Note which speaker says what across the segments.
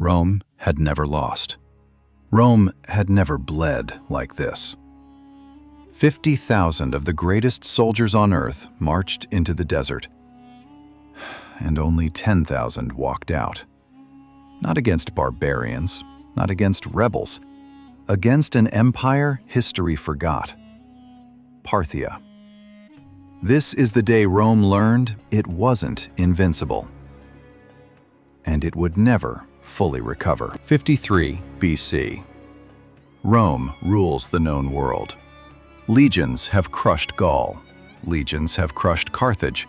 Speaker 1: Rome had never lost. Rome had never bled like this. 50,000 of the greatest soldiers on earth marched into the desert, and only 10,000 walked out. Not against barbarians, not against rebels, against an empire history forgot. Parthia. This is the day Rome learned it wasn't invincible, and it would never fully recover. 53 BC. Rome rules the known world. Legions have crushed Gaul. Legions have crushed Carthage.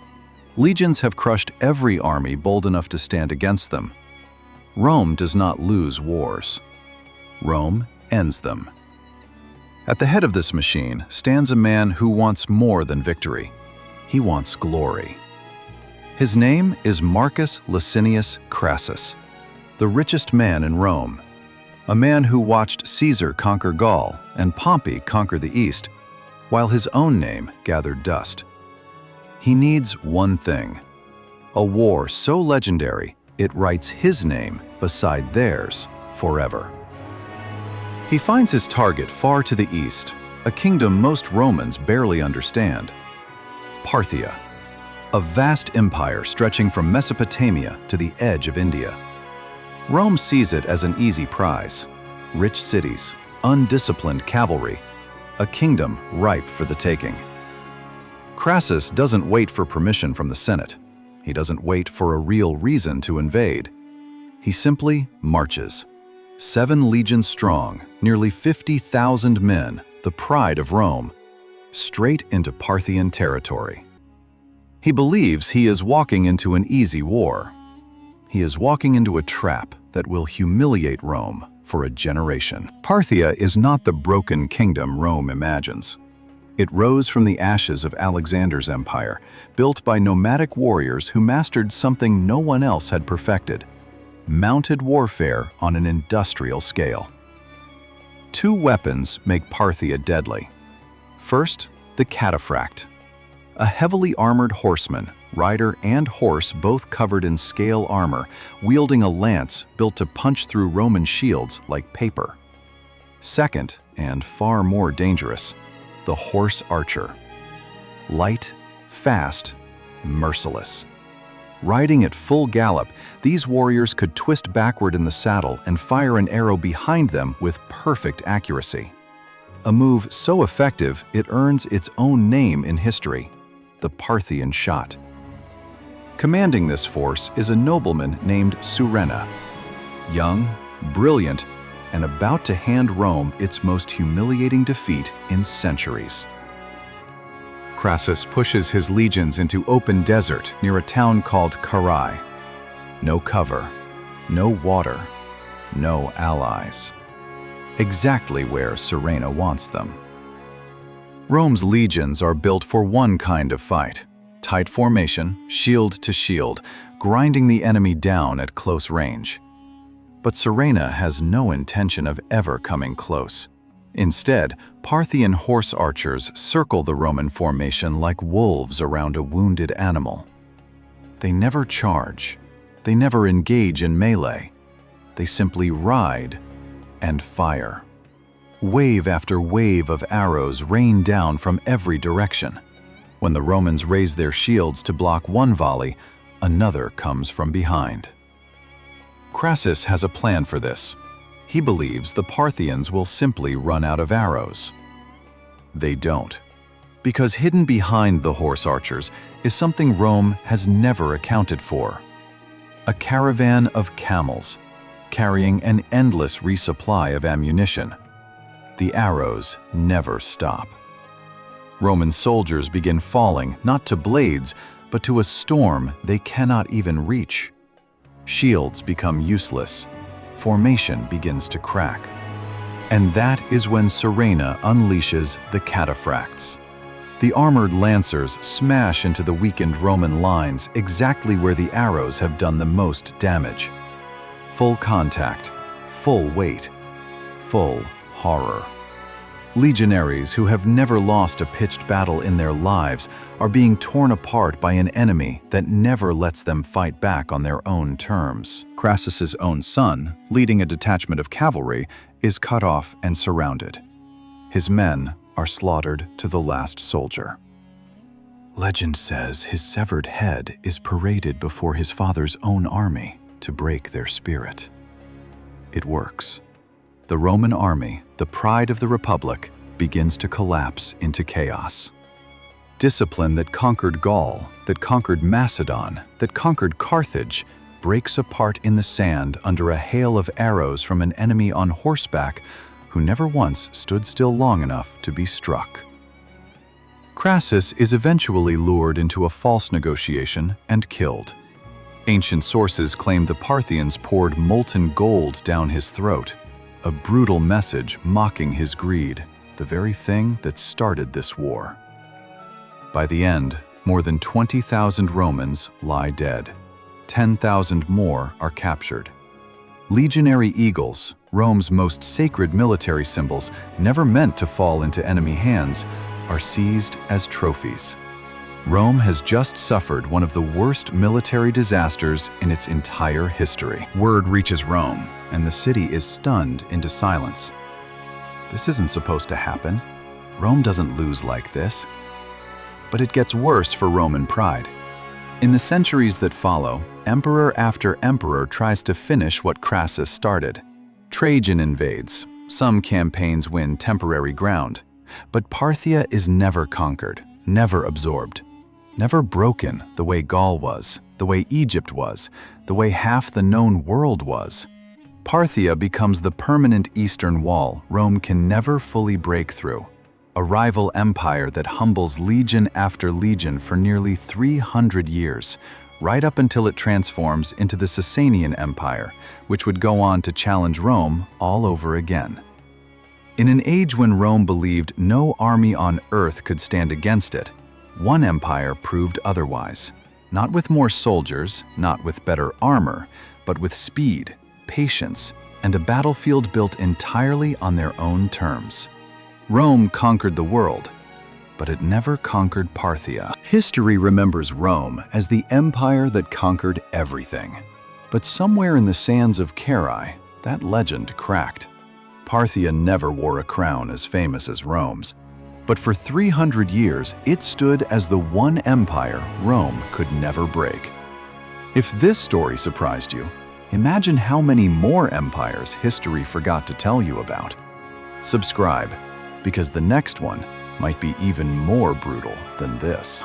Speaker 1: Legions have crushed every army bold enough to stand against them. Rome does not lose wars. Rome ends them. At the head of this machine stands a man who wants more than victory. He wants glory. His name is Marcus Licinius Crassus, the richest man in Rome, a man who watched Caesar conquer Gaul and Pompey conquer the East, while his own name gathered dust. He needs one thing: a war so legendary it writes his name beside theirs forever. He finds his target far to the east, a kingdom most Romans barely understand: Parthia, a vast empire stretching from Mesopotamia to the edge of India. Rome sees it as an easy prize: rich cities, undisciplined cavalry, a kingdom ripe for the taking. Crassus doesn't wait for permission from the Senate. He doesn't wait for a real reason to invade. He simply marches. 7 legions strong, nearly 50,000 men, the pride of Rome, straight into Parthian territory. He believes he is walking into an easy war. He is walking into a trap that will humiliate Rome for a generation. Parthia is not the broken kingdom Rome imagines. It rose from the ashes of Alexander's empire, built by nomadic warriors who mastered something no one else had perfected: mounted warfare on an industrial scale. 2 weapons make Parthia deadly. First, the cataphract, a heavily armored horseman, rider and horse both covered in scale armor, wielding a lance built to punch through Roman shields like paper. Second, and far more dangerous, the horse archer. Light, fast, merciless. Riding at full gallop, these warriors could twist backward in the saddle and fire an arrow behind them with perfect accuracy. A move so effective it earns its own name in history: the Parthian shot. Commanding this force is a nobleman named Surena, young, brilliant, and about to hand Rome its most humiliating defeat in centuries. Crassus pushes his legions into open desert near a town called Carrhae. No cover, no water, no allies. Exactly where Surena wants them. Rome's legions are built for one kind of fight: tight formation, shield to shield, grinding the enemy down at close range. But Surena has no intention of ever coming close. Instead, Parthian horse archers circle the Roman formation like wolves around a wounded animal. They never charge. They never engage in melee. They simply ride and fire. Wave after wave of arrows rain down from every direction. When the Romans raise their shields to block one volley, another comes from behind. Crassus has a plan for this. He believes the Parthians will simply run out of arrows. They don't, because hidden behind the horse archers is something Rome has never accounted for: a caravan of camels, carrying an endless resupply of ammunition. The arrows never stop. Roman soldiers begin falling not to blades, but to a storm they cannot even reach. Shields become useless. Formation begins to crack. And that is when Surena unleashes the cataphracts. The armored lancers smash into the weakened Roman lines exactly where the arrows have done the most damage. Full contact, full weight, full horror. Legionaries who have never lost a pitched battle in their lives are being torn apart by an enemy that never lets them fight back on their own terms. Crassus's own son, leading a detachment of cavalry, is cut off and surrounded. His men are slaughtered to the last soldier. Legend says his severed head is paraded before his father's own army to break their spirit. It works. The Roman army, the pride of the Republic, begins to collapse into chaos. Discipline that conquered Gaul, that conquered Macedon, that conquered Carthage, breaks apart in the sand under a hail of arrows from an enemy on horseback who never once stood still long enough to be struck. Crassus is eventually lured into a false negotiation and killed. Ancient sources claim the Parthians poured molten gold down his throat, a brutal message mocking his greed, the very thing that started this war. By the end, more than 20,000 Romans lie dead. 10,000 more are captured. Legionary eagles, Rome's most sacred military symbols, never meant to fall into enemy hands, are seized as trophies. Rome has just suffered one of the worst military disasters in its entire history. Word reaches Rome, and the city is stunned into silence. This isn't supposed to happen. Rome doesn't lose like this. But it gets worse for Roman pride. In the centuries that follow, emperor after emperor tries to finish what Crassus started. Trajan invades. Some campaigns win temporary ground. But Parthia is never conquered, never absorbed. Never broken the way Gaul was, the way Egypt was, the way half the known world was. Parthia becomes the permanent eastern wall Rome can never fully break through. A rival empire that humbles legion after legion for nearly 300 years, right up until it transforms into the Sasanian Empire, which would go on to challenge Rome all over again. In an age when Rome believed no army on earth could stand against it, one empire proved otherwise. Not with more soldiers, not with better armor, but with speed, patience, and a battlefield built entirely on their own terms. Rome conquered the world, but it never conquered Parthia. History remembers Rome as the empire that conquered everything. But somewhere in the sands of Carrhae, that legend cracked. Parthia never wore a crown as famous as Rome's, but for 300 years it stood as the one empire Rome could never break. If this story surprised you, imagine how many more empires history forgot to tell you about. Subscribe, because the next one might be even more brutal than this.